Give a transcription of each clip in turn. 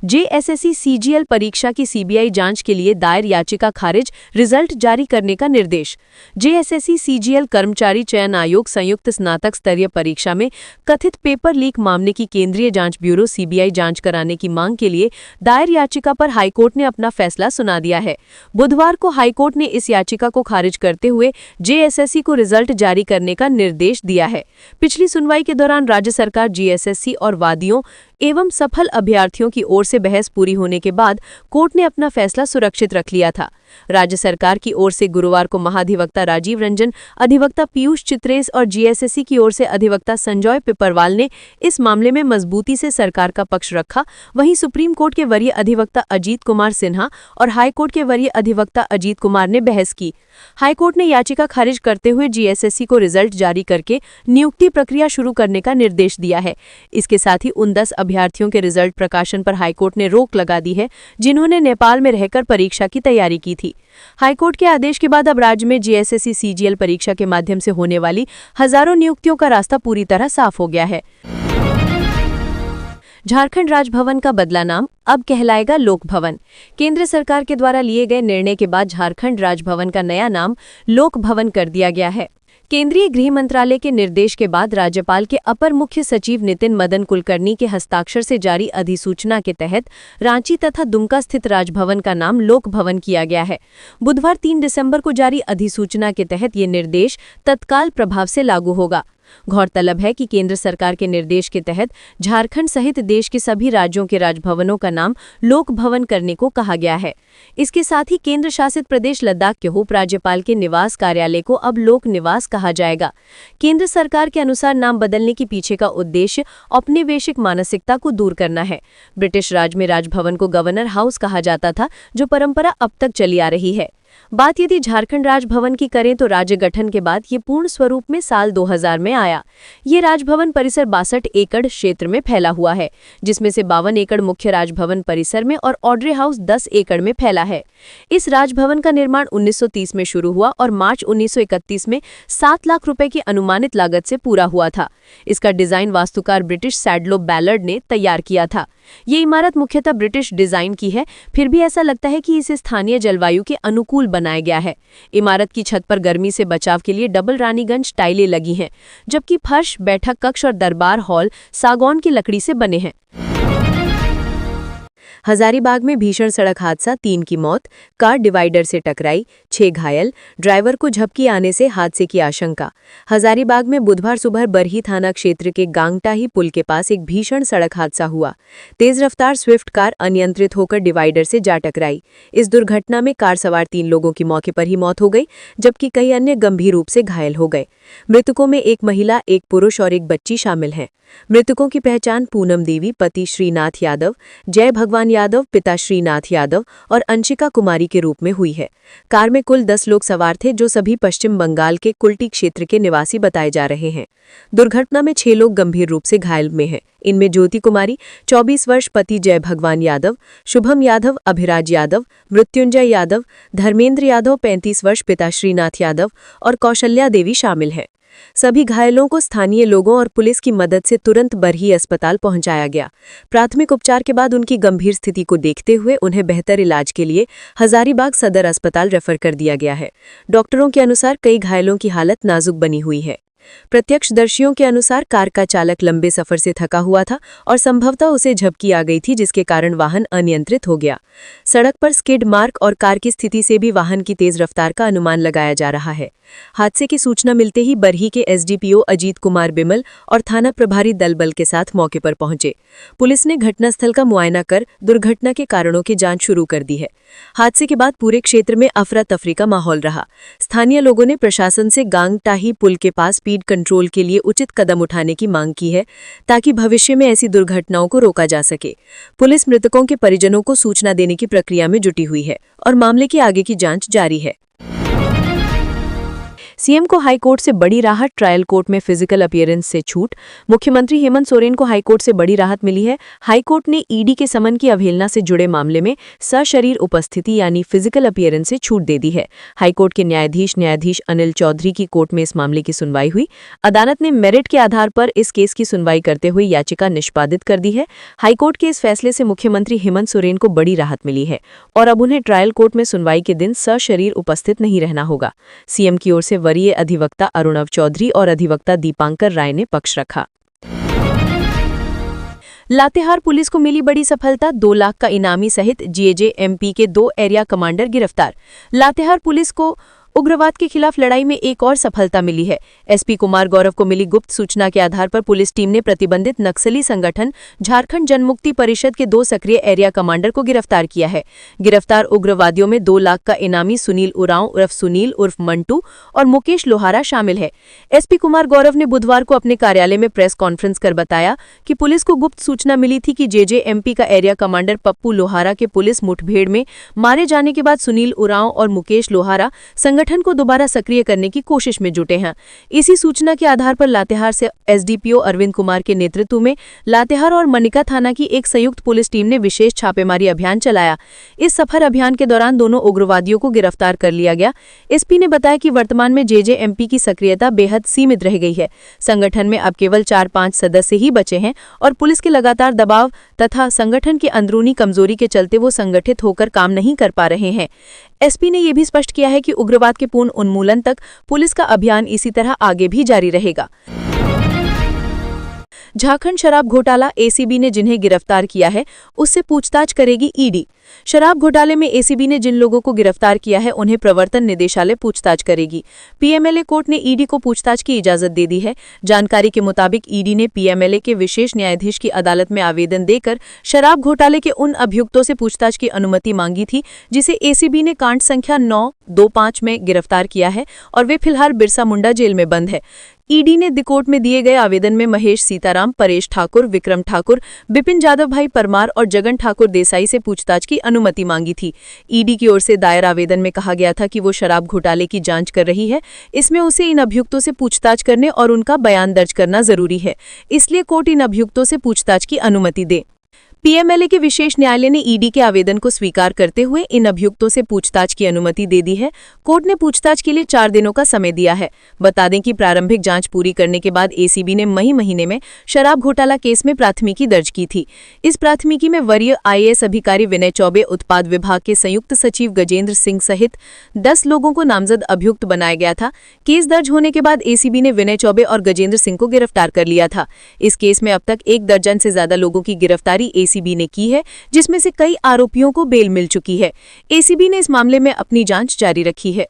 JSSC CGL परीक्षा की CBI जांच के लिए दायर याचिका खारिज, रिजल्ट जारी करने का निर्देश। जेएसएससी सीजीएल कर्मचारी चयन आयोग संयुक्त स्नातक स्तरीय परीक्षा में कथित पेपर लीक मामले की केंद्रीय जांच ब्यूरो सीबीआई जांच कराने की मांग के लिए दायर याचिका पर हाईकोर्ट ने अपना फैसला सुना दिया है। बुधवार को हाईकोर्ट ने इस याचिका को खारिज करते हुए जेएसएससी को रिजल्ट जारी करने का निर्देश दिया है। पिछली सुनवाई के दौरान राज्य सरकार, जेएसएससी और वादियों एवं सफल अभ्यर्थियों की ओर से बहस पूरी होने के बाद कोर्ट ने अपना फैसला सुरक्षित रख लिया था। राज्य सरकार की ओर से गुरुवार को महाधिवक्ता राजीव रंजन, अधिवक्ता पीयूष चित्रेस और जेएसएससी की ओर से अधिवक्ता संजय पिपरवाल ने इस मामले में मजबूती से सरकार का पक्ष रखा। वहीं सुप्रीम कोर्ट के वरीय अधिवक्ता अजीत कुमार सिन्हा और हाईकोर्ट के वरीय अधिवक्ता अजीत कुमार ने बहस की। हाईकोर्ट ने याचिका खारिज करते हुए जेएसएससी को रिजल्ट जारी करके नियुक्ति प्रक्रिया शुरू करने का निर्देश दिया है। इसके साथ ही उन 10 अभ्यर्थियों के रिजल्ट प्रकाशन पर हाईकोर्ट ने रोक लगा दी है जिन्होंने नेपाल में रहकर परीक्षा की तैयारी की थी। हाईकोर्ट के आदेश के बाद अब राज्य में जेएसएससी सीजीएल परीक्षा के माध्यम से होने वाली हजारों नियुक्तियों का रास्ता पूरी तरह साफ हो गया है। झारखंड राजभवन का बदला नाम, अब कहलाएगा लोक भवन। केंद्र सरकार के द्वारा लिए गए निर्णय के बाद झारखंड राजभवन का नया नाम लोक भवन कर दिया गया है। केंद्रीय गृह मंत्रालय के निर्देश के बाद राज्यपाल के अपर मुख्य सचिव नितिन मदन कुलकर्णी के हस्ताक्षर से जारी अधिसूचना के तहत रांची तथा दुमका स्थित राजभवन का नाम लोक भवन किया गया है। बुधवार 3 दिसंबर को जारी अधिसूचना के तहत ये निर्देश तत्काल प्रभाव से लागू होगा। गौरतलब है कि केंद्र सरकार के निर्देश के तहत झारखंड सहित देश के सभी राज्यों के राजभवनों का नाम लोक भवन करने को कहा गया है। इसके साथ ही केंद्र शासित प्रदेश लद्दाख के उपराज्यपाल के निवास कार्यालय को अब लोक निवास कहा जाएगा। केंद्र सरकार के अनुसार नाम बदलने के पीछे का उद्देश्य औपनिवेशिक मानसिकता को दूर करना है। ब्रिटिश राज में राजभवन को गवर्नर हाउस कहा जाता था, जो परंपरा अब तक चली आ रही है। बात यदि झारखंड राजभवन की करें तो राज्य गठन के बाद ये पूर्ण स्वरूप में साल 2000 में आया। ये राजभवन परिसर 62 एकड़ क्षेत्र में फैला हुआ है, जिसमें से 52 एकड़ मुख्य राजभवन परिसर में और ऑड्रे हाउस 10 एकड़ में फैला है। इस राजभवन का निर्माण 1930 में शुरू हुआ और मार्च 1931 में 7 लाख रुपए की अनुमानित लागत से पूरा हुआ था। इसका डिजाइन वास्तुकार ब्रिटिश सैडलो बैलर्ड ने तैयार किया था। ये इमारत मुख्यतः ब्रिटिश डिजाइन की है, फिर भी ऐसा लगता है कि इसे स्थानीय जलवायु के अनुकूल बनाया गया है। इमारत की छत पर गर्मी से बचाव के लिए डबल रानीगंज टाइलें लगी हैं, जबकि फर्श, बैठक कक्ष और दरबार हॉल सागौन की लकड़ी से बने हैं। हजारीबाग में भीषण सड़क हादसा, 3 की मौत, कार डिवाइडर से टकराई, 6 घायल, ड्राइवर को झपकी आने से हादसे की आशंका। हजारीबाग में बुधवार सुबह बरही थाना क्षेत्र के गांगटाही पुल के पास एक भीषण सड़क हादसा हुआ। तेज रफ्तार स्विफ्ट कार अनियंत्रित होकर डिवाइडर से जा टकराई। इस दुर्घटना में कार सवार 3 लोगों की मौके पर ही मौत हो गई, जबकि कई अन्य गंभीर रूप से घायल हो गए। मृतकों में एक महिला, एक पुरुष और एक बच्ची शामिल हैं। मृतकों की पहचान पूनम देवी, पति श्रीनाथ यादव, जय भगवान यादव, पिता श्रीनाथ यादव और अंशिका कुमारी के रूप में हुई है। कार में कुल 10 लोग सवार थे, जो सभी पश्चिम बंगाल के कुल्टी क्षेत्र के निवासी बताए जा रहे हैं। दुर्घटना में 6 लोग गंभीर रूप से घायल में हैं। इनमें ज्योति कुमारी 24 वर्ष, पति जय भगवान यादव, शुभम यादव, अभिराज यादव, मृत्युंजय यादव, धर्मेंद्र यादव 35 वर्ष, पिता श्रीनाथ यादव और कौशल्या देवी शामिल हैं। सभी घायलों को स्थानीय लोगों और पुलिस की मदद से तुरंत बरही अस्पताल पहुंचाया गया। प्राथमिक उपचार के बाद उनकी गंभीर स्थिति को देखते हुए उन्हें बेहतर इलाज के लिए हजारीबाग सदर अस्पताल रेफर कर दिया गया है। डॉक्टरों के अनुसार कई घायलों की हालत नाजुक बनी हुई है। प्रत्यक्षदर्शियों के अनुसार कार का चालक लंबे सफर से थका हुआ था और संभवतः उसे झपकी आ गई थी, जिसके कारण वाहन अनियंत्रित हो गया। सड़क पर स्किड मार्क और कार की स्थिति से भी वाहन की तेज रफ्तार का अनुमान लगाया जा रहा है। हादसे की सूचना मिलते ही बरही के एसडीपीओ अजीत कुमार बिमल और थाना प्रभारी दल बल के साथ मौके पर पहुंचे। पुलिस ने घटनास्थल का मुआयना कर दुर्घटना के कारणों की जांच शुरू कर दी है। हादसे के बाद पूरे क्षेत्र में अफरा तफरी का माहौल रहा। स्थानीय लोगों ने प्रशासन से गांगटाही पुल के पास स्पीड कंट्रोल के लिए उचित कदम उठाने की मांग की है, ताकि भविष्य में ऐसी दुर्घटनाओं को रोका जा सके। पुलिस मृतकों के परिजनों को सूचना देने की प्रक्रिया में जुटी हुई है और मामले की आगे की जांच जारी है। सीएम को हाईकोर्ट से बड़ी राहत, ट्रायल कोर्ट में फिजिकल अपीयरेंस से छूट। मुख्यमंत्री हेमंत सोरेन को हाईकोर्ट से बड़ी राहत मिली है। हाईकोर्ट ने ईडी के समन की अवहेलना से जुड़े मामले में सशरीर उपस्थिति यानी फिजिकल अपीयरेंस से छूट दे दी है। हाईकोर्ट के न्यायाधीश अनिल चौधरी की कोर्ट में इस मामले की सुनवाई हुई। अदालत ने मेरिट के आधार पर इस केस की सुनवाई करते हुए याचिका निष्पादित कर दी है। हाईकोर्ट के इस फैसले से मुख्यमंत्री हेमंत सोरेन को बड़ी राहत मिली है और अब उन्हें ट्रायल कोर्ट में सुनवाई के दिन सशरीर उपस्थित नहीं रहना होगा। सीएम की ओर से वरीय अधिवक्ता अरुणव चौधरी और अधिवक्ता दीपांकर राय ने पक्ष रखा। लातेहार पुलिस को मिली बड़ी सफलता, 2 लाख का इनामी सहित जेजेएमपी के 2 एरिया कमांडर गिरफ्तार। लातेहार पुलिस को उग्रवाद के खिलाफ लड़ाई में एक और सफलता मिली है। एसपी कुमार गौरव को मिली गुप्त सूचना के आधार पर पुलिस टीम ने प्रतिबंधित नक्सली संगठन झारखंड जनमुक्ति परिषद के 2 सक्रिय एरिया कमांडर को गिरफ्तार किया है। गिरफ्तार उग्रवादियों में 2 लाख का इनामी सुनील उरांव उर्फ सुनील उर्फ मंटू और मुकेश लोहारा शामिल है। एसपी कुमार गौरव ने बुधवार को अपने कार्यालय में प्रेस कॉन्फ्रेंस कर बताया कि पुलिस को गुप्त सूचना मिली थी कि जेजेएमपी का एरिया कमांडर पप्पू लोहारा के पुलिस मुठभेड़ में मारे जाने के बाद सुनील उरांव और मुकेश लोहारा संगठन को दोबारा सक्रिय करने की कोशिश में जुटे हैं। इसी सूचना के आधार पर लातेहार से एसडीपीओ अरविंद कुमार के नेतृत्व में लातेहार और मनिका थाना की एक संयुक्त पुलिस टीम ने विशेष छापेमारी अभियान चलाया। इस सफल अभियान के दौरान दोनों उग्रवादियों को गिरफ्तार कर लिया गया। एसपी ने बताया कि वर्तमान में जेजेएमपी की सक्रियता बेहद सीमित रह गई है। संगठन में अब केवल 4-5 सदस्य ही बचे हैं और पुलिस के लगातार दबाव तथा संगठन की अंदरूनी कमजोरी के चलते वो संगठित होकर काम नहीं कर पा रहे हैं। एसपी ने यह भी स्पष्ट किया है कि उग्रवाद के पूर्ण उन्मूलन तक पुलिस का अभियान इसी तरह आगे भी जारी रहेगा। झारखंड शराब घोटाला, एसीबी ने जिन्हें गिरफ्तार किया है उससे पूछताछ करेगी ईडी। शराब घोटाले में एसीबी ने जिन लोगों को गिरफ्तार किया है उन्हें प्रवर्तन निदेशालय पूछताछ करेगी। पीएमएलए कोर्ट ने ईडी को पूछताछ की इजाजत दे दी है। जानकारी के मुताबिक ईडी ने पीएमएलए के विशेष न्यायाधीश की अदालत में आवेदन देकर शराब घोटाले के उन अभियुक्तों से पूछताछ की अनुमति मांगी थी जिसे एसीबी ने कांड संख्या 925 में गिरफ्तार किया है और वे फिलहाल बिरसा मुंडा जेल में बंद है। ईडी ने कोर्ट में दिए गए आवेदन में महेश सीताराम, परेश ठाकुर, विक्रम ठाकुर, बिपिन जादव भाई परमार और जगन ठाकुर देसाई से पूछताछ की अनुमति मांगी थी। ईडी की ओर से दायर आवेदन में कहा गया था कि वो शराब घोटाले की जांच कर रही है। इसमें उसे इन अभियुक्तों से पूछताछ करने और उनका बयान दर्ज करना जरूरी है, इसलिए कोर्ट इन अभियुक्तों से पूछताछ की अनुमति दे। पीएमएलए के विशेष न्यायालय ने ईडी के आवेदन को स्वीकार करते हुए इन अभियुक्तों से पूछताछ की अनुमति दे दी है। कोर्ट ने पूछताछ के लिए 4 दिनों का समय दिया है। बता दें कि प्रारंभिक जांच पूरी करने के बाद एसीबी ने मई महीने में शराब घोटाला केस में प्राथमिकी दर्ज की थी। इस प्राथमिकी में वरीय आईएएस अधिकारी विनय चौबे, उत्पाद विभाग के संयुक्त सचिव गजेंद्र सिंह सहित 10 लोगों को नामजद अभियुक्त बनाया गया था। केस दर्ज होने के बाद एसीबी ने विनय चौबे और गजेंद्र सिंह को गिरफ्तार कर लिया था। इस केस में अब तक 1 दर्जन से ज्यादा लोगों की गिरफ्तारी एसीबी ने की है, जिसमें से कई आरोपियों को बेल मिल चुकी है। एसीबी ने इस मामले में अपनी जांच जारी रखी है।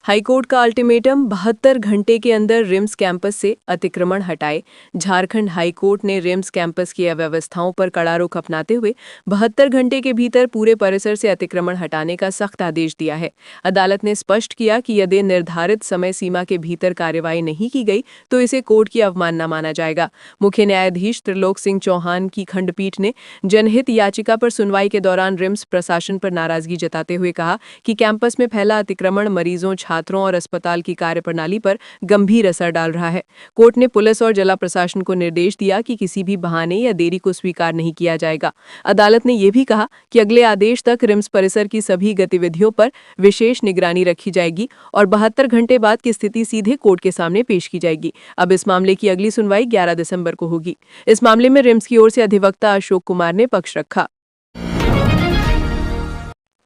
हाईकोर्ट का अल्टीमेटम, 72 घंटे के अंदर रिम्स कैंपस से अतिक्रमण हटाए। झारखंड हाईकोर्ट ने रिम्स कैंपस की अव्यवस्थाओं पर कड़ा रुख अपनाते हुए 72 घंटे के भीतर पूरे परिसर से अतिक्रमण हटाने का सख्त आदेश दिया है। अदालत ने स्पष्ट किया कि यदि निर्धारित समय सीमा के भीतर कार्रवाई नहीं की गई तो इसे कोर्ट की अवमानना माना जाएगा। मुख्य न्यायाधीश त्रिलोक सिंह चौहान की खंडपीठ ने जनहित याचिका पर सुनवाई के दौरान रिम्स प्रशासन पर नाराजगी जताते हुए कहा कि कैंपस में फैला अतिक्रमण मरीजों, छात्रों और अस्पताल की कार्यप्रणाली पर गंभीर असर डाल रहा है। कोर्ट ने पुलिस और जिला प्रशासन को निर्देश दिया कि किसी भी बहाने या देरी को स्वीकार नहीं किया जाएगा। अदालत ने यह भी कहा कि अगले आदेश तक रिम्स परिसर की सभी गतिविधियों पर विशेष निगरानी रखी जाएगी और 72 घंटे बाद की स्थिति सीधे कोर्ट के सामने पेश की जाएगी। अब इस मामले की अगली सुनवाई 11 दिसंबर को होगी। इस मामले में रिम्स की ओर से अधिवक्ता अशोक कुमार ने पक्ष रखा।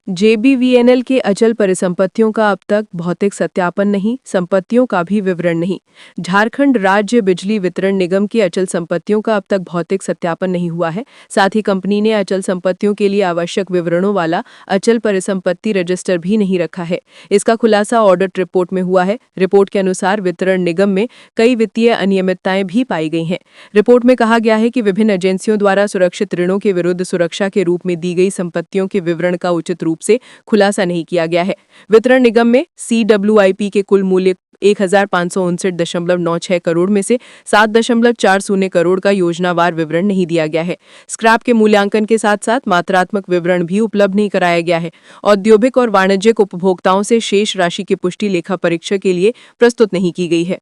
जेबीवीएनएल के अचल परिसंपत्तियों का अब तक भौतिक सत्यापन नहीं, संपत्तियों का भी विवरण नहीं। झारखंड राज्य बिजली वितरण निगम की अचल संपत्तियों का अब तक भौतिक सत्यापन नहीं हुआ है। साथ ही कंपनी ने अचल संपत्तियों के लिए आवश्यक विवरणों वाला अचल परिसंपत्ति रजिस्टर भी नहीं रखा है। इसका खुलासा ऑडिट रिपोर्ट में हुआ है। रिपोर्ट के अनुसार वितरण निगम में कई वित्तीय अनियमितताएं भी पाई गई हैं। रिपोर्ट में कहा गया है कि विभिन्न एजेंसियों द्वारा सुरक्षित ऋणों के विरुद्ध सुरक्षा के रूप में दी गई संपत्तियों के विवरण का उचित रूप से खुलासा नहीं किया गया है। वितरण निगम में CWIP के कुल मूल्य 1559.96 करोड़ में से 7.40 करोड़ का योजनावार विवरण नहीं दिया गया है। स्क्रैप के मूल्यांकन के साथ साथ मात्रात्मक विवरण भी उपलब्ध नहीं कराया गया है। औद्योगिक और वाणिज्यिक उपभोक्ताओं से शेष राशि की पुष्टि लेखा परीक्षा के लिए प्रस्तुत नहीं की गई है।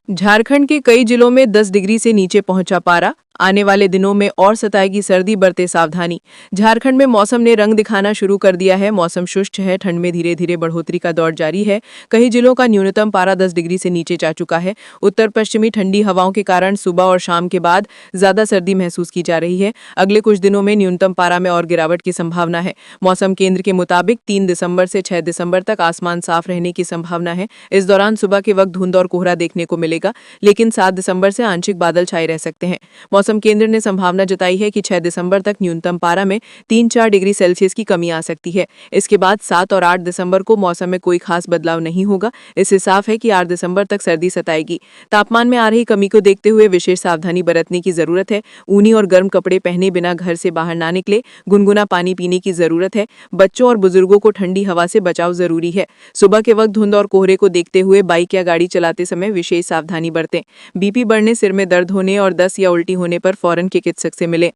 झारखंड के कई जिलों में 10 डिग्री से नीचे पहुंचा पारा, आने वाले दिनों में और सताएगी सर्दी, बरते सावधानी। झारखंड में मौसम ने रंग दिखाना शुरू कर दिया है। मौसम शुष्क है, ठंड में धीरे धीरे बढ़ोतरी का दौर जारी है। कई जिलों का न्यूनतम पारा 10 डिग्री से नीचे जा चुका है। उत्तर पश्चिमी ठंडी हवाओं के कारण सुबह और शाम के बाद ज्यादा सर्दी महसूस की जा रही है। अगले कुछ दिनों में न्यूनतम पारा में और गिरावट की संभावना है। मौसम केंद्र के मुताबिक 3 दिसंबर से 6 दिसंबर तक आसमान साफ रहने की संभावना है। इस दौरान सुबह के वक्त धुंध और कोहरा देखने को मिलेगा, लेकिन 7 दिसंबर से आंशिक बादल छाए रह सकते हैं। मौसम केंद्र ने संभावना जताई है कि 6 दिसंबर तक न्यूनतम पारा में 3-4 डिग्री सेल्सियस की कमी आ सकती है। इसके बाद 7 और 8 दिसंबर को मौसम में कोई खास बदलाव नहीं होगा। इससे साफ है कि 8 दिसंबर तक सर्दी सताएगी। तापमान में आ रही कमी को देखते हुए विशेष सावधानी बरतने की जरूरत है। ऊनी और गर्म कपड़े पहने बिना घर से बाहर ना निकले। गुनगुना पानी पीने की जरूरत है। बच्चों और बुजुर्गों को ठंडी हवा से बचाव जरूरी है। सुबह के वक्त धुंध और कोहरे को देखते हुए बाइक या गाड़ी चलाते समय विशेष सावधानी बरतें। बीपी बढ़ने, सिर में दर्द होने और दस्त या उल्टी होने पर फौरन चिकित्सक से मिलें।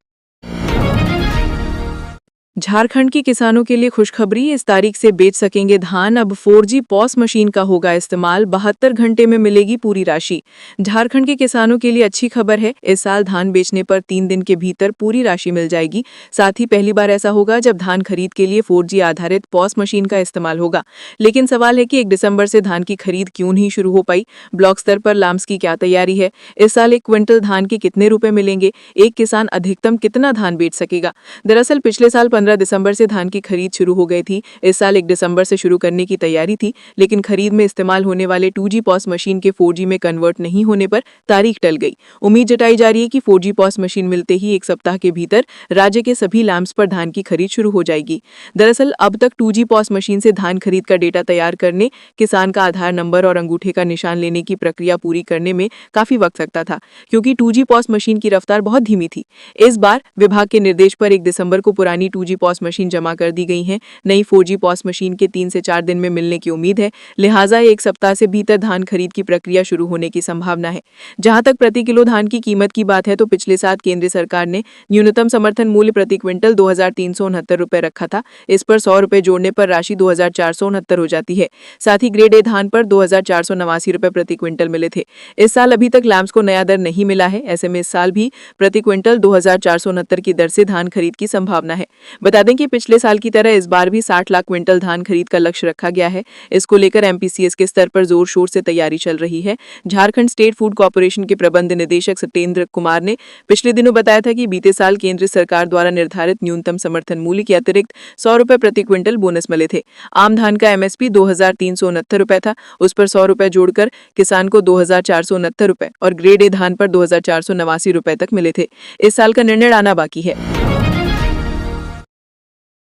झारखंड के किसानों के लिए खुशखबरी, इस तारीख से बेच सकेंगे धान। अब 4G पॉस मशीन का होगा इस्तेमाल। 72 घंटे में मिलेगी पूरी राशि। झारखंड के किसानों के लिए अच्छी खबर है। इस साल धान बेचने पर 3 दिन के भीतर पूरी राशि मिल जाएगी। साथ ही पहली बार ऐसा होगा जब धान खरीद के लिए 4G आधारित पॉस मशीन का इस्तेमाल होगा। लेकिन सवाल है कि 1 दिसंबर से धान की खरीद क्यों नहीं शुरू हो पाई। ब्लॉक स्तर पर लाम्स की क्या तैयारी है। इस साल 1 क्विंटल धान के कितने रुपए मिलेंगे। एक किसान अधिकतम कितना धान बेच सकेगा। दरअसल पिछले साल 15 दिसंबर से धान की खरीद शुरू हो गई थी। इस साल 1 दिसंबर से शुरू करने की तैयारी थी, लेकिन खरीद में इस्तेमाल होने वाले 2G पॉस मशीन के 4G में कन्वर्ट नहीं होने पर तारीख टल गई। उम्मीद जताई जा रही है कि 4G पॉस मशीन मिलते ही 1 सप्ताह के भीतर राज्य के सभी लैम्प्स पर धान की खरीद शुरू हो जाएगी। दरअसल अब तक 2G पॉस मशीन से धान खरीद का डेटा तैयार करने, किसान का आधार नंबर और अंगूठे का निशान लेने की प्रक्रिया पूरी करने में काफी वक्त लगता था, क्योंकि 2G पॉस मशीन की रफ्तार बहुत धीमी थी। इस बार विभाग के निर्देश पर 1 दिसंबर को पुरानी 2G पॉस मशीन जमा कर दी गई है। नई 4G पॉस मशीन के 3 से 4 दिन में मिलने की उम्मीद है। लिहाजा 1 सप्ताह से भीतर धान खरीद की प्रक्रिया शुरू होने की संभावना है। जहां तक प्रति किलो धान की कीमत की बात है तो पिछले साल केंद्र सरकार ने न्यूनतम समर्थन मूल्य प्रति क्विंटल 2369 रुपए रखा था। इस पर 100 रुपए जोड़ने पर राशि 2469 हो जाती है। साथ ही ग्रेड ए धान पर 2489 रुपए प्रति क्विंटल मिले थे। इस साल अभी तक लैम्प्स को नया दर नहीं मिला है। ऐसे में इस साल भी प्रति क्विंटल 2469 की दर से धान खरीद की संभावना है। बता दें कि पिछले साल की तरह इस बार भी 60 लाख क्विंटल धान खरीद का लक्ष्य रखा गया है। इसको लेकर MPCS के स्तर पर जोर शोर से तैयारी चल रही है। झारखंड स्टेट फूड कॉर्पोरेशन के प्रबंध निदेशक सत्येंद्र कुमार ने पिछले दिनों बताया था कि बीते साल केंद्र सरकार द्वारा निर्धारित न्यूनतम समर्थन मूल्य के अतिरिक्त 100 रुपए प्रति क्विंटल बोनस मिले थे। आम धान का MSP 2369 रुपए था, उस पर 100 रुपए जोड़कर किसान को 2469 रुपए और ग्रेड ए धान पर 2489 रुपए तक मिले थे। इस साल का निर्णय आना बाकी है।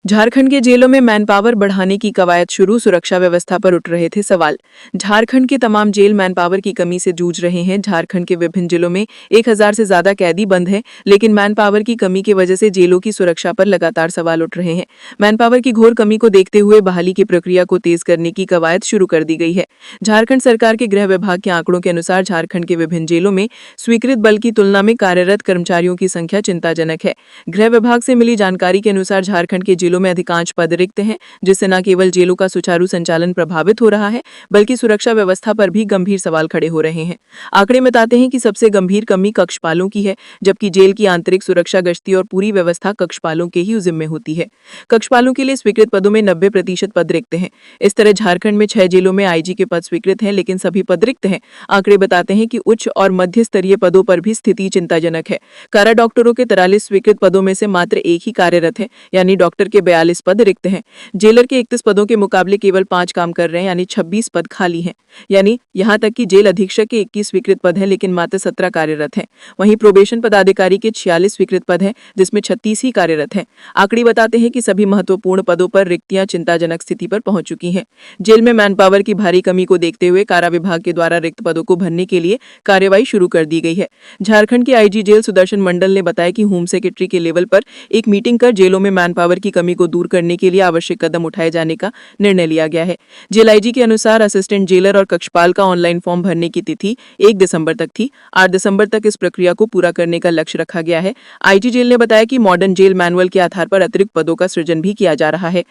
झारखंड के जेलों में मैन पावर बढ़ाने की कवायद शुरू, सुरक्षा व्यवस्था पर उठ रहे थे सवाल। झारखंड के तमाम जेल मैन पावर की कमी से जूझ रहे हैं। झारखंड के विभिन्न जिलों में 1000 से ज्यादा कैदी बंद हैं, लेकिन मैन पावर की कमी की वजह से जेलों की सुरक्षा पर लगातार सवाल उठ रहे हैं। मैन पावर की घोर कमी को देखते हुए बहाली की प्रक्रिया को तेज करने की कवायद शुरू कर दी गई है। झारखंड सरकार के गृह विभाग के आंकड़ों के अनुसार झारखंड के विभिन्न जेलों में स्वीकृत बल की तुलना में कार्यरत कर्मचारियों की संख्या चिंताजनक है। गृह विभाग से मिली जानकारी के अनुसार झारखंड के जेलों में अधिकांश पद रिक्त हैं, जिससे न केवल जेलों का सुचारू संचालन प्रभावित हो रहा है, बल्कि सुरक्षा व्यवस्था पर भी गंभीर सवाल खड़े हो रहे हैं। आंकड़े बताते हैं कि सबसे गंभीर कमी कक्षपालों की है, जबकि जेल की आंतरिक सुरक्षा, गश्ती और पूरी व्यवस्था कक्षपालों के ही जिम्मे होती है। कक्षपालों के लिए स्वीकृत पदों में 90% पद रिक्त हैं। इस तरह झारखंड में 6 जेलों में IG के पद स्वीकृत हैं, लेकिन सभी पद रिक्त हैं। आंकड़े बताते हैं कि उच्च और मध्य स्तरीय पदों पर भी स्थिति चिंताजनक है। कारा डॉक्टरों के 43 स्वीकृत पदों में से मात्र 1 ही कार्यरत है, यानी डॉक्टर के 42 पद रिक्त हैं। जेलर के 31 पदों के मुकाबले केवल 5 काम कर रहे हैं, यानी 26 पद खाली हैं। यानी यहां तक कि जेल अधीक्षक के 21 स्वीकृत पद हैं, लेकिन मात्र 17 कार्यरत हैं। वहीं प्रोबेशन पदाधिकारी के 46 स्वीकृत पद हैं, जिसमें 36 ही कार्यरत हैं। आंकड़े बताते हैं कि सभी महत्वपूर्ण पदों पर रिक्तियां चिंताजनक स्थिति पर पहुंच चुकी हैं। जेल में मैन पावर की भारी कमी को देखते हुए कारा विभाग के द्वारा रिक्त पदों को भरने के लिए कार्यवाही शुरू कर दी गई है। झारखंड के IG जेल सुदर्शन मंडल ने बताया कि होम सेक्रेटरी के लेवल पर एक मीटिंग कर जेलों में मैन पावर की कमी कमी को दूर करने के लिए आवश्यक कदम उठाए जाने का निर्णय लिया गया है। जेल आईजी के अनुसार असिस्टेंट जेलर और कक्षपाल का ऑनलाइन फॉर्म भरने की तिथि 1 दिसंबर तक थी। 8 दिसंबर तक इस प्रक्रिया को पूरा करने का लक्ष्य रखा गया है। आईजी जेल ने बताया कि मॉडर्न जेल मैनुअल के आधार पर अतिरिक्त पदों का सृजन भी किया जा रहा है।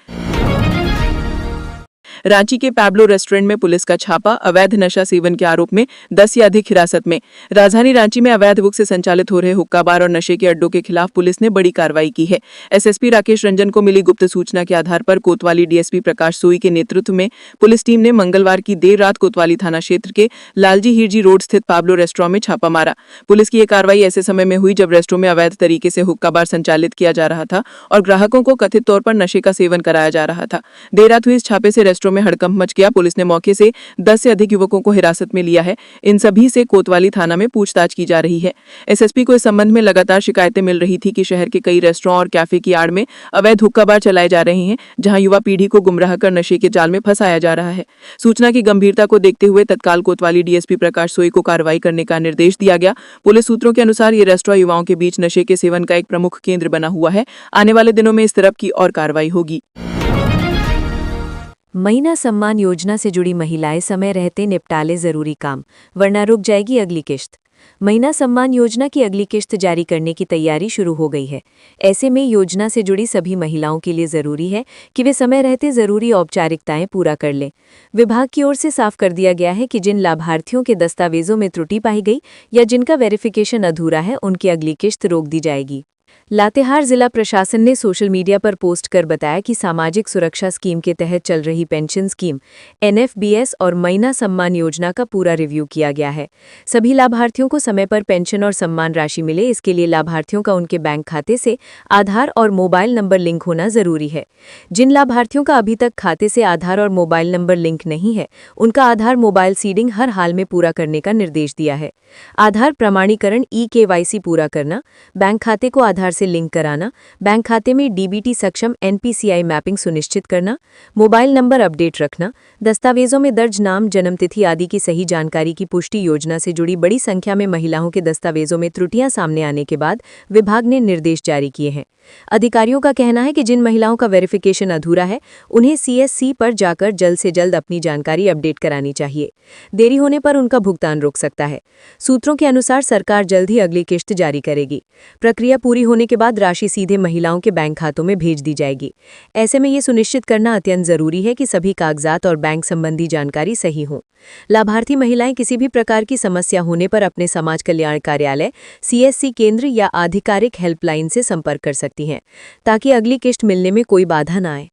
रांची के पैब्लो रेस्टोरेंट में पुलिस का छापा, अवैध नशा सेवन के आरोप में 10 या अधिक हिरासत में। राजधानी रांची में अवैध बुक से संचालित हो रहे हुक्का बार और नशे के अड्डों के खिलाफ पुलिस ने बड़ी कार्रवाई की है। एसएसपी राकेश रंजन को मिली गुप्त सूचना के आधार पर कोतवाली डीएसपी प्रकाश सोई के नेतृत्व में पुलिस टीम ने मंगलवार की देर रात कोतवाली थाना क्षेत्र के लालजी हिरजी रोड स्थित पैब्लो रेस्टोरेंट में छापा मारा। पुलिस की यह कार्रवाई ऐसे समय में हुई जब रेस्टोरेंट में अवैध तरीके से हुक्का बार संचालित किया जा रहा था और ग्राहकों को कथित तौर पर नशे का सेवन कराया जा रहा था। देर रात हुई इस छापे से रेस्टोरेंट में हड़कंप मच गया। पुलिस ने मौके से 10 से अधिक युवकों को हिरासत में लिया है। इन सभी से कोतवाली थाना में पूछताछ की जा रही है। एसएसपी को इस संबंध में लगातार शिकायतें मिल रही थी कि शहर के कई रेस्टोरेंट और कैफे की आड़ में अवैध हुक्का बार चलाए जा रहे हैं, जहां युवा पीढ़ी को गुमराह कर नशे के जाल में फंसाया जा रहा है। सूचना की गंभीरता को देखते हुए तत्काल कोतवाली डीएसपी प्रकाश सोई को कार्रवाई करने का निर्देश दिया गया। पुलिस सूत्रों के अनुसार ये रेस्टोरेंट युवाओं के बीच नशे के सेवन का एक प्रमुख केंद्र बना हुआ है। आने वाले दिनों में इस तरफ की और कार्रवाई होगी। महीना सम्मान योजना से जुड़ी महिलाएं समय रहते निपटा ले जरूरी काम, वरना रुक जाएगी अगली किश्त। महीना सम्मान योजना की अगली किश्त जारी करने की तैयारी शुरू हो गई है। ऐसे में योजना से जुड़ी सभी महिलाओं के लिए जरूरी है कि वे समय रहते जरूरी औपचारिकताएं पूरा कर लें। विभाग की ओर से साफ कर दिया गया है कि जिन लाभार्थियों के दस्तावेजों में त्रुटि पाई गई या जिनका वेरिफिकेशन अधूरा है, उनकी अगली किश्त रोक दी जाएगी। लातेहार जिला प्रशासन ने सोशल मीडिया पर पोस्ट कर बताया कि सामाजिक सुरक्षा स्कीम के तहत चल रही पेंशन स्कीम एनएफबीएस और महीना सम्मान योजना का पूरा रिव्यू किया गया है। सभी लाभार्थियों को समय पर पेंशन और सम्मान राशि मिले, इसके लिए लाभार्थियों का उनके बैंक खाते से आधार और मोबाइल नंबर लिंक होना जरूरी है। जिन लाभार्थियों का अभी तक खाते से आधार और मोबाइल नंबर लिंक नहीं है, उनका आधार मोबाइल सीडिंग हर हाल में पूरा करने का निर्देश दिया है। आधार प्रमाणीकरण ई-केवाईसी पूरा करना, बैंक खाते को आधार से लिंक कराना, बैंक खाते में डीबीटी सक्षम एनपीसीआई मैपिंग सुनिश्चित करना, मोबाइल नंबर अपडेट रखना, दस्तावेजों में दर्ज नाम, जन्मतिथि आदि की सही जानकारी की पुष्टि। योजना से जुड़ी बड़ी संख्या में महिलाओं के दस्तावेजों में त्रुटियां सामने आने के बाद विभाग ने निर्देश जारी किए हैं। अधिकारियों का कहना है कि जिन महिलाओं का वेरिफिकेशन अधूरा है, उन्हें सीएससी पर जाकर जल्द से जल्द अपनी जानकारी अपडेट करानी चाहिए। देरी होने पर उनका भुगतान रुक सकता है। सूत्रों के अनुसार सरकार जल्द ही अगली किश्त जारी करेगी। प्रक्रिया पूरी होने के बाद राशि सीधे महिलाओं के बैंक खातों में भेज दी जाएगी। ऐसे में ये सुनिश्चित करना अत्यंत जरूरी है कि सभी कागजात और बैंक संबंधी जानकारी सही हो। लाभार्थी महिलाएं किसी भी प्रकार की समस्या होने पर अपने समाज कल्याण कार्यालय, सीएससी केंद्र या आधिकारिक हेल्पलाइन से संपर्क कर सकती हैं, ताकि अगली किश्त मिलने में कोई बाधा न आए।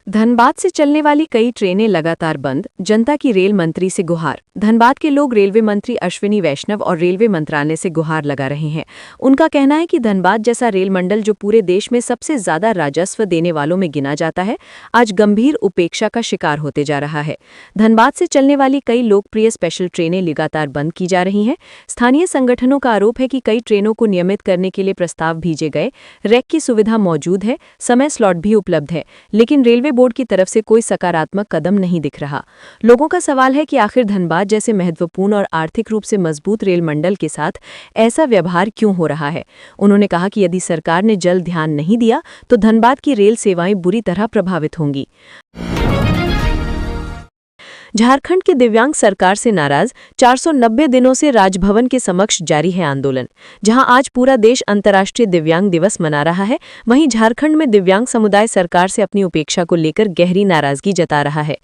धनबाद से चलने वाली कई ट्रेनें लगातार बंद, जनता की रेल मंत्री से गुहार। धनबाद के लोग रेलवे मंत्री अश्विनी वैष्णव और रेलवे मंत्रालय से गुहार लगा रहे हैं। उनका कहना है कि धनबाद जैसा रेल मंडल, जो पूरे देश में सबसे ज्यादा राजस्व देने वालों में गिना जाता है, आज गंभीर उपेक्षा का शिकार होते जा रहा है। धनबाद से चलने वाली कई लोकप्रिय स्पेशल ट्रेनें लगातार बंद की जा रही हैं। स्थानीय संगठनों का आरोप है कि कई ट्रेनों को नियमित करने के लिए प्रस्ताव भेजे गए, रैक की सुविधा मौजूद है, समय स्लॉट भी उपलब्ध है, लेकिन रेलवे बोर्ड की तरफ से कोई सकारात्मक कदम नहीं दिख रहा। लोगों का सवाल है कि आखिर धनबाद जैसे महत्वपूर्ण और आर्थिक रूप से मजबूत रेल मंडल के साथ ऐसा व्यवहार क्यों हो रहा है। उन्होंने कहा कि यदि सरकार ने जल्द ध्यान नहीं दिया तो धनबाद की रेल सेवाएं बुरी तरह प्रभावित होंगी। झारखंड के दिव्यांग सरकार से नाराज, 490 दिनों से राजभवन के समक्ष जारी है आंदोलन। जहां आज पूरा देश अंतर्राष्ट्रीय दिव्यांग दिवस मना रहा है, वहीं झारखंड में दिव्यांग समुदाय सरकार से अपनी उपेक्षा को लेकर गहरी नाराजगी जता रहा है।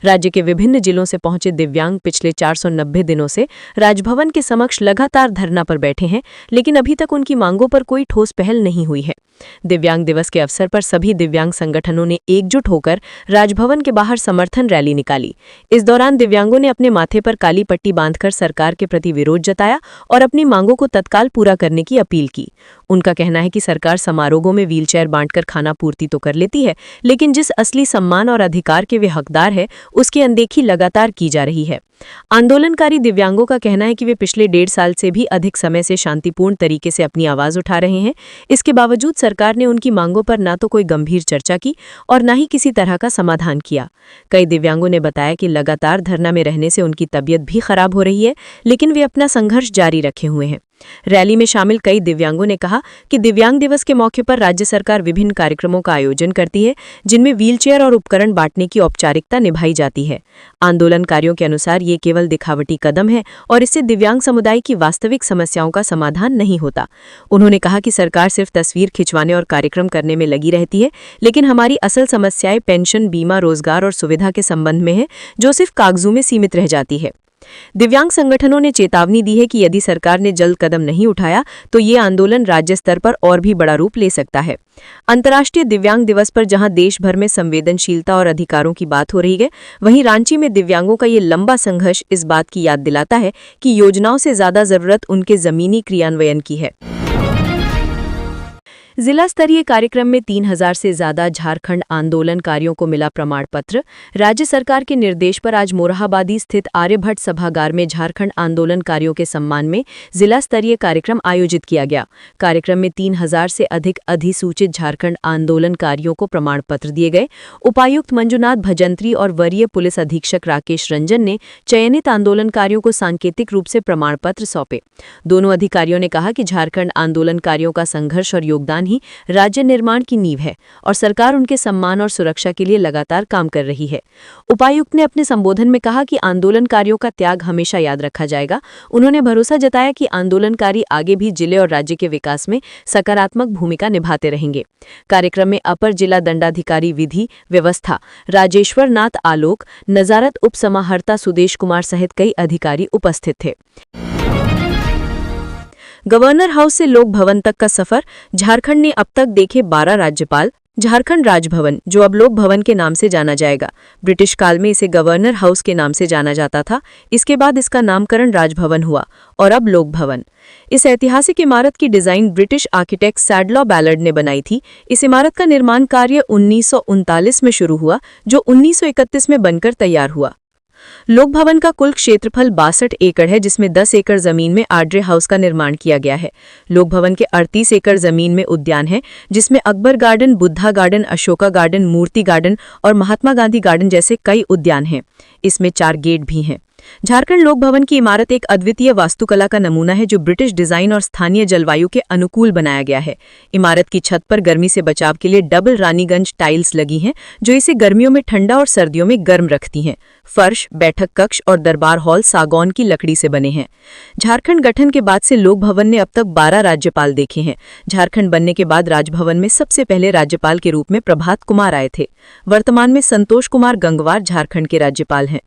राज्य के विभिन्न जिलों से पहुंचे दिव्यांग पिछले 490 दिनों से राजभवन के समक्ष लगातार धरना पर बैठे हैं, लेकिन अभी तक उनकी मांगों पर कोई ठोस पहल नहीं हुई है। दिव्यांग दिवस के अवसर पर सभी दिव्यांग संगठनों ने एकजुट होकर राजभवन के बाहर समर्थन रैली निकाली। इस दौरान दिव्यांगों ने अपने माथे पर काली पट्टी बांधकर सरकार के प्रति विरोध जताया और अपनी मांगों को तत्काल पूरा करने की अपील की। उनका कहना है कि सरकार समारोहों में व्हीलचेयर बांटकर खाना पूर्ति तो कर लेती है, लेकिन जिस असली सम्मान और अधिकार के वे हकदार हैं, उसकी अनदेखी लगातार की जा रही है। आंदोलनकारी दिव्यांगों का कहना है कि वे पिछले 1.5 साल से भी अधिक समय से शांतिपूर्ण तरीके से अपनी आवाज उठा रहे हैं। इसके बावजूद सरकार ने उनकी मांगों पर न तो कोई गंभीर चर्चा की और न ही किसी तरह का समाधान किया। कई दिव्यांगों ने बताया कि लगातार धरना में रहने से उनकी तबीयत भी खराब हो रही है, लेकिन वे अपना संघर्ष जारी रखे हुए हैं। रैली में शामिल कई दिव्यांगों ने कहा कि दिव्यांग दिवस के मौके पर राज्य सरकार विभिन्न कार्यक्रमों का आयोजन करती है, जिनमें व्हीलचेयर और उपकरण बांटने की औपचारिकता निभाई जाती है। आंदोलनकारियों के अनुसार ये केवल दिखावटी कदम है और इससे दिव्यांग समुदाय की वास्तविक समस्याओं का समाधान नहीं होता। उन्होंने कहा कि सरकार सिर्फ तस्वीर खिंचवाने और कार्यक्रम करने में लगी रहती है, लेकिन हमारी असल समस्याएं पेंशन, बीमा, रोजगार और सुविधा के संबंध में है, जो सिर्फ कागजों में सीमित रह जाती है। दिव्यांग संगठनों ने चेतावनी दी है कि यदि सरकार ने जल्द कदम नहीं उठाया तो ये आंदोलन राज्य स्तर पर और भी बड़ा रूप ले सकता है। अंतर्राष्ट्रीय दिव्यांग दिवस पर जहां देश भर में संवेदनशीलता और अधिकारों की बात हो रही है, वहीं रांची में दिव्यांगों का ये लंबा संघर्ष इस बात की याद दिलाता है कि योजनाओं से ज्यादा जरूरत उनके जमीनी क्रियान्वयन की है। जिला स्तरीय कार्यक्रम में 3000 से ज्यादा झारखंड आंदोलनकारियों को मिला प्रमाण पत्र। राज्य सरकार के निर्देश पर आज मोरहाबादी स्थित आर्यभट्ट सभागार में झारखंड आंदोलनकारियों के सम्मान में जिला स्तरीय कार्यक्रम आयोजित किया गया। कार्यक्रम में 3000 से अधिक अधिसूचित झारखंड आंदोलनकारियों को प्रमाण पत्र दिए गए। उपायुक्त मंजुनाथ भजंत्री और वरीय पुलिस अधीक्षक राकेश रंजन ने चयनित आंदोलनकारियों को सांकेतिक रूप से प्रमाण पत्र सौंपे। दोनों अधिकारियों ने कहा कि झारखंड आंदोलनकारियों का संघर्ष और योगदान ही राज्य निर्माण की नींव है और सरकार उनके सम्मान और सुरक्षा के लिए लगातार काम कर रही है। उपायुक्त ने अपने संबोधन में कहा कि आंदोलनकारियों का त्याग हमेशा याद रखा जाएगा। उन्होंने भरोसा जताया कि आंदोलनकारी आगे भी जिले और राज्य के विकास में सकारात्मक भूमिका निभाते रहेंगे। कार्यक्रम में अपर जिला दंडाधिकारी विधि व्यवस्था राजेश्वर नाथ आलोक, नजारत उप समाहर्ता सुदेश कुमार सहित कई अधिकारी उपस्थित थे। गवर्नर हाउस से लोक भवन तक का सफर। झारखंड ने अब तक देखे 12 राज्यपाल। झारखंड राजभवन, जो अब लोक भवन के नाम से जाना जाएगा, ब्रिटिश काल में इसे गवर्नर हाउस के नाम से जाना जाता था। इसके बाद इसका नामकरण राजभवन हुआ और अब लोक भवन। इस ऐतिहासिक इमारत की डिजाइन ब्रिटिश आर्किटेक्ट सैडलॉ बैलर्ड ने बनाई थी। इस इमारत का निर्माण कार्य 1939 में शुरू हुआ, जो 1931 में बनकर तैयार हुआ। लोक भवन का कुल क्षेत्रफल 62 एकड़ है, जिसमें 10 एकड़ जमीन में आड्रे हाउस का निर्माण किया गया है। लोक भवन के 38 एकड़ जमीन में उद्यान है, जिसमें Akbar garden, Buddha garden, Ashoka garden, मूर्ति गार्डन और महात्मा गांधी गार्डन जैसे कई उद्यान हैं। इसमें 4 गेट भी हैं। झारखंड लोक भवन की इमारत एक अद्वितीय वास्तुकला का नमूना है, जो ब्रिटिश डिजाइन और स्थानीय जलवायु के अनुकूल बनाया गया है। इमारत की छत पर गर्मी से बचाव के लिए डबल रानीगंज टाइल्स लगी हैं, जो इसे गर्मियों में ठंडा और सर्दियों में गर्म रखती हैं। फर्श, बैठक कक्ष और दरबार हॉल सागौन की लकड़ी से बने हैं। झारखंड गठन के बाद से लोक भवन ने अब तक 12 राज्यपाल देखे हैं। झारखंड बनने के बाद राजभवन में सबसे पहले राज्यपाल के रूप में प्रभात कुमार आए थे। वर्तमान में संतोष कुमार गंगवार झारखंड के राज्यपाल हैं।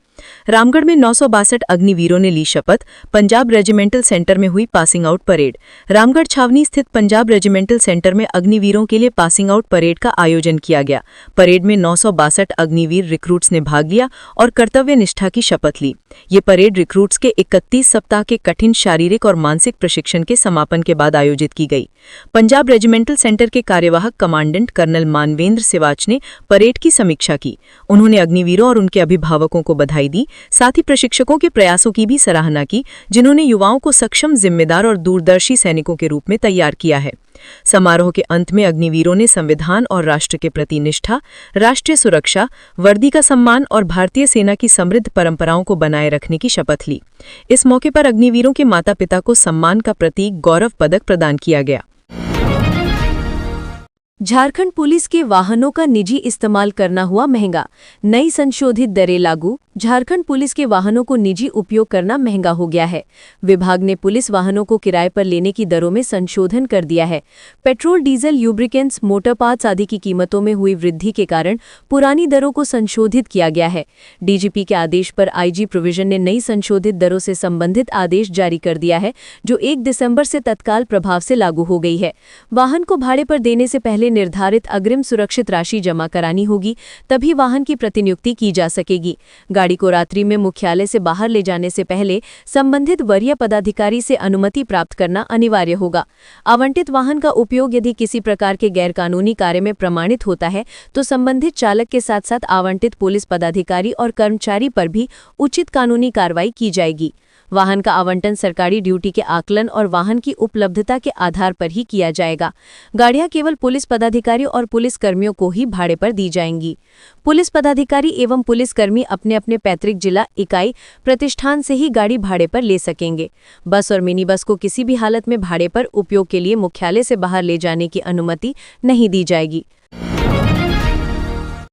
रामगढ़ में 962 अग्निवीरों ने ली शपथ। पंजाब रेजिमेंटल सेंटर में हुई पासिंग आउट परेड। रामगढ़ छावनी स्थित पंजाब रेजिमेंटल सेंटर में अग्निवीरों के लिए पासिंग आउट परेड का आयोजन किया गया। परेड में 962 अग्निवीर रिक्रूट्स ने भाग लिया और कर्तव्य निष्ठा की शपथ ली। ये परेड रिक्रूट्स के 31 सप्ताह के कठिन शारीरिक और मानसिक प्रशिक्षण के समापन के बाद आयोजित की गई। पंजाब रेजिमेंटल सेंटर के कार्यवाहक कमांडेंट कर्नल मानवेंद्र सिवाच ने परेड की समीक्षा की। उन्होंने अग्निवीरों और उनके अभिभावकों को बधाई दी। साथ ही प्रशिक्षकों के प्रयासों की भी सराहना की, जिन्होंने युवाओं को सक्षम, जिम्मेदार और दूरदर्शी सैनिकों के रूप में तैयार किया है। समारोह के अंत में अग्निवीरों ने संविधान और राष्ट्र के प्रति निष्ठा, राष्ट्रीय सुरक्षा, वर्दी का सम्मान और भारतीय सेना की समृद्ध परंपराओं को बनाए रखने की शपथ ली। इस मौके पर अग्निवीरों के माता-पिता को सम्मान का प्रतीक गौरव पदक प्रदान किया गया। झारखंड पुलिस के वाहनों का निजी इस्तेमाल करना हुआ महंगा। नई संशोधित दरें लागू। झारखंड पुलिस के वाहनों को निजी उपयोग करना महंगा हो गया है। विभाग ने पुलिस वाहनों को किराए पर लेने की दरों में संशोधन कर दिया है। Petrol, diesel, lubricants, motor parts आदि की कीमतों में हुई वृद्धि के कारण पुरानी दरों को संशोधित किया गया है। डीजीपी के आदेश पर आईजी प्रोविजन ने नई संशोधित दरों से संबंधित आदेश जारी कर दिया है, जो 1 दिसंबर से तत्काल प्रभाव से लागू हो गई है। वाहन को भाड़े पर देने से पहले निर्धारित अग्रिम सुरक्षित राशि जमा करानी होगी, तभी वाहन की प्रतिनियुक्ति की जा सकेगी। गाड़ी को रात्रि में मुख्यालय से बाहर ले जाने से पहले संबंधित वरीय पदाधिकारी से अनुमति प्राप्त करना अनिवार्य होगा। आवंटित वाहन का उपयोग यदि किसी प्रकार के गैरकानूनी कार्य में प्रमाणित होता है तो संबंधित चालक के साथ साथ आवंटित पुलिस पदाधिकारी और कर्मचारी पर भी उचित कानूनी कार्रवाई की जाएगी। वाहन का आवंटन सरकारी ड्यूटी के आकलन और वाहन की उपलब्धता के आधार पर ही किया जाएगा। गाड़ियां केवल पुलिस पदाधिकारी और पुलिस कर्मियों को ही भाड़े पर दी जाएंगी। पुलिस पदाधिकारी एवं पुलिसकर्मी अपने अपने पैतृक जिला इकाई प्रतिष्ठान से ही गाड़ी भाड़े पर ले सकेंगे। बस और मिनी बस को किसी भी हालत में भाड़े पर उपयोग के लिए मुख्यालय से बाहर ले जाने की अनुमति नहीं दी जाएगी।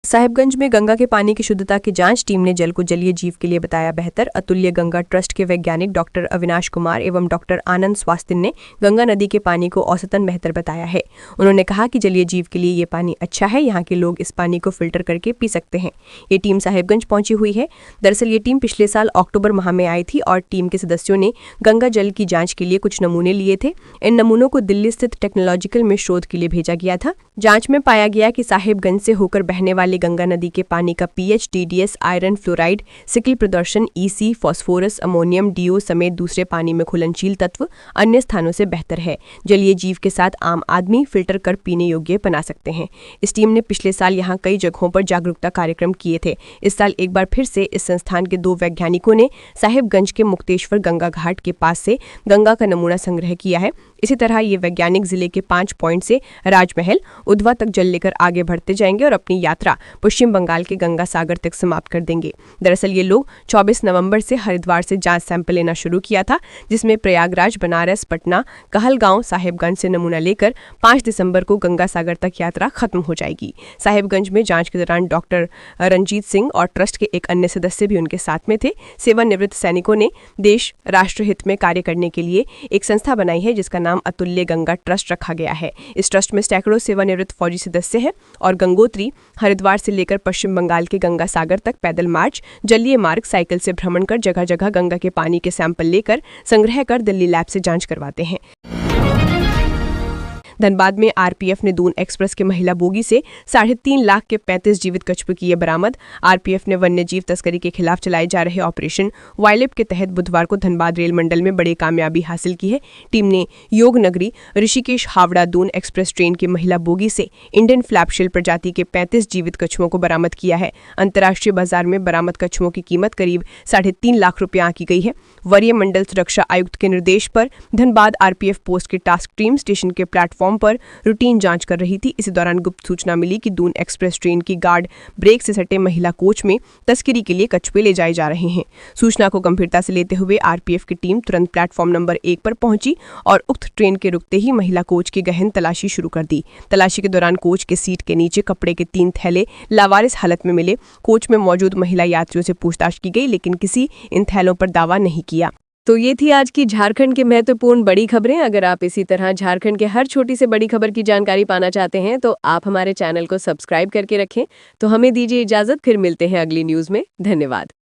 साहिबगंज में गंगा के पानी की शुद्धता की जांच टीम ने जल को जलीय जीव के लिए बताया बेहतर। अतुल्य गंगा ट्रस्ट के वैज्ञानिक डॉक्टर अविनाश कुमार एवं डॉक्टर आनंद स्वास्तिन ने गंगा नदी के पानी को औसतन बेहतर बताया है। उन्होंने कहा कि जलीय जीव के लिए ये पानी अच्छा है, यहाँ के लोग इस पानी को फिल्टर करके पी सकते हैं। ये टीम साहिबगंज पहुंची हुई है। दरअसल ये टीम पिछले साल अक्टूबर माह में आई थी और टीम के सदस्यों ने गंगा जल की जाँच के लिए कुछ नमूने लिए थे। इन नमूनों को दिल्ली स्थित टेक्नोलॉजिकल में शोध के लिए भेजा गया था। जांच में पाया गया कि साहिबगंज से होकर बहने वाली गंगा नदी के पानी का pH, TDS, iron fluoride, sickle प्रदर्शन, ईसी, फास्फोरस, अमोनियम, डीओ समेत दूसरे पानी में घुलनशील तत्व अन्य स्थानों से बेहतर है। जलीय जीव के साथ आम आदमी फिल्टर कर पीने योग्य बना सकते हैं। इस टीम ने पिछले साल यहां कई जगहों पर जागरूकता कार्यक्रम किए थे। इस साल एक बार फिर से इस संस्थान के 2 वैज्ञानिकों ने साहिबगंज के मुक्तेश्वर गंगा घाट के पास से गंगा का नमूना संग्रह किया है। इसी तरह ये वैज्ञानिक जिले के 5 पॉइंट से राजमहल, उधवा तक जल लेकर आगे बढ़ते जाएंगे और अपनी यात्रा पश्चिम बंगाल के गंगा सागर तक समाप्त कर देंगे। दरअसल ये लोग 24 नवंबर से हरिद्वार से जांच सैंपल लेना शुरू किया था, जिसमें प्रयागराज, बनारस, पटना, कहलगांव, साहिबगंज से नमूना लेकर 5 दिसंबर को गंगा सागर तक यात्रा खत्म हो जाएगी। साहिबगंज में जांच के दौरान डॉक्टर रंजीत सिंह और ट्रस्ट के एक अन्य सदस्य भी उनके साथ में थे। सेवानिवृत्त सैनिकों ने देश राष्ट्रहित में कार्य करने के लिए एक संस्था बनाई है, जिसका नाम अतुल्य गंगा ट्रस्ट रखा गया है। इस ट्रस्ट में सैकड़ों सेवानिवृत्त फौजी सदस्य हैं और गंगोत्री हरिद्वार से लेकर पश्चिम बंगाल के गंगा सागर तक पैदल मार्च, जलीय मार्ग, साइकिल से भ्रमण कर जगह जगह गंगा के पानी के सैंपल लेकर संग्रह कर दिल्ली लैब से जांच करवाते हैं। धनबाद में आरपीएफ ने दून एक्सप्रेस के महिला बोगी से 3.5 लाख के 35 जीवित कछुए किए बरामद। आरपीएफ ने वन्य जीव तस्करी के खिलाफ चलाए जा रहे ऑपरेशन वाइलिप के तहत बुधवार को धनबाद रेल मंडल में बड़ी कामयाबी हासिल की है। टीम ने योग नगरी ऋषिकेश हावड़ा दून एक्सप्रेस ट्रेन की महिला बोगी से इंडियन फ्लैपशिल प्रजाति के 35 जीवित कछुओं को बरामद किया है। अंतर्राष्ट्रीय बाजार में बरामद कछुओं की कीमत करीब 3.5 लाख रुपये आंकी गई है। वरीय मंडल सुरक्षा आयुक्त के निर्देश पर धनबाद आरपीएफ पोस्ट की टास्क टीम स्टेशन के प्लेटफॉर्म पर रूटीन जांच कर रही थी। इसी दौरान गुप्त सूचना मिली कि दून एक्सप्रेस ट्रेन की गार्ड ब्रेक से सटे महिला कोच में तस्करी के लिए कछुए ले जाए जा रहे हैं। सूचना को गंभीरता से लेते हुए आरपीएफ की टीम तुरंत प्लेटफॉर्म नंबर 1 पर पहुंची और उक्त ट्रेन के रुकते ही महिला कोच की गहन तलाशी शुरू कर दी। तलाशी के दौरान कोच के सीट के नीचे कपड़े के 3 थैले लावारिस हालत में मिले। कोच में मौजूद महिला यात्रियों से पूछताछ की गई, लेकिन किसी इन थैलों पर दावा नहीं किया। तो ये थी आज की झारखंड के महत्वपूर्ण बड़ी खबरें। अगर आप इसी तरह झारखंड के हर छोटी से बड़ी खबर की जानकारी पाना चाहते हैं तो आप हमारे चैनल को सब्सक्राइब करके रखें। तो हमें दीजिए इजाजत, फिर मिलते हैं अगली न्यूज़ में। धन्यवाद।